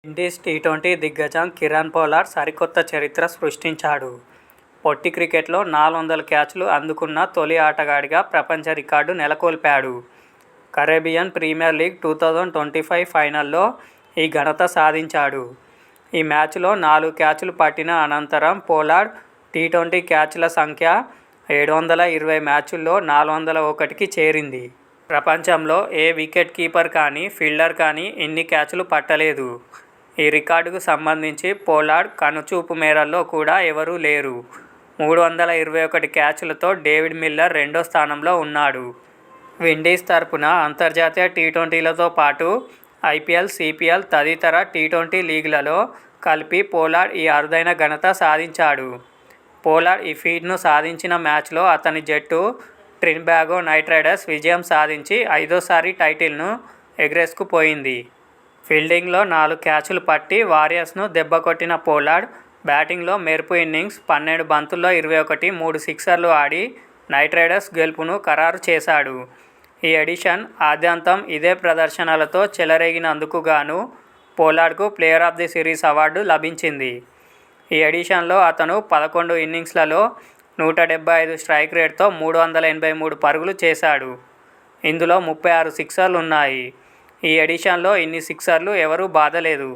Windies T20 దిగ్గజం Kiran Pollard సరికొత్త చరిత్ర సృష్టించాడు. పొట్టి క్రికెట్లో 400 క్యాచ్లు అందుకున్న తొలి ఆటగాడిగా ప్రపంచ రికార్డు నెలకొల్పాడు. కరేబియన్ ప్రీమియర్ లీగ్ 2025 ఫైనల్లో ఈ ఘనత సాధించాడు. ఈ మ్యాచ్లో 4 క్యాచ్లు పట్టిన అనంతరం పోలార్డ్ టీ20 క్యాచ్ల సంఖ్య 720 మ్యాచ్ల్లో 401కి చేరింది. ప్రపంచంలో ఏ వికెట్ కీపర్ కానీ, ఫీల్డర్ కానీ ఇన్ని క్యాచ్లు పట్టలేదు. ఈ రికార్డుకు సంబంధించి పోలార్డ్ కనుచూపు మేరలో కూడా ఎవరూ లేరు. 321 క్యాచ్లతో డేవిడ్ మిల్లర్ రెండో స్థానంలో ఉన్నాడు. విండీస్ తరపున అంతర్జాతీయ టీ20లతో పాటు ఐపీఎల్, సిపిఎల్ తదితర టీ20 లీగ్లలో కలిపి పోలార్డ్ ఈ అరుదైన ఘనత సాధించాడు. పోలార్డ్ ఈ ఫీట్ను సాధించిన మ్యాచ్లో అతని జట్టు ట్రినిడాగో నైట్ రైడర్స్ విజయం సాధించి 5వసారి టైటిల్ను ఎగరేసుకుపోయింది. ఫీల్డింగ్లో 4 క్యాచ్లు పట్టి వారియర్స్ను దెబ్బకొట్టిన పోలార్డ్ బ్యాటింగ్లో మెరుపు ఇన్నింగ్స్ 12 బంతుల్లో 21, 3 సిక్సర్లు ఆడి నైట్ రైడర్స్ గెలుపును ఖరారు చేశాడు. ఈ ఎడిషన్ ఆద్యంతం ఇదే ప్రదర్శనలతో చెలరేగినందుకు గాను పోలార్డ్కు player of the series award లభించింది. ఈ ఎడిషన్లో అతను 11 ఇన్నింగ్స్లలో 175 స్ట్రైక్ రేట్తో 383 పరుగులు చేశాడు. ఇందులో 36 సిక్సర్లున్నాయి. ఈ ఎడిషన్లో ఇన్ని సిక్సర్లు ఎవరూ బాదలేదు.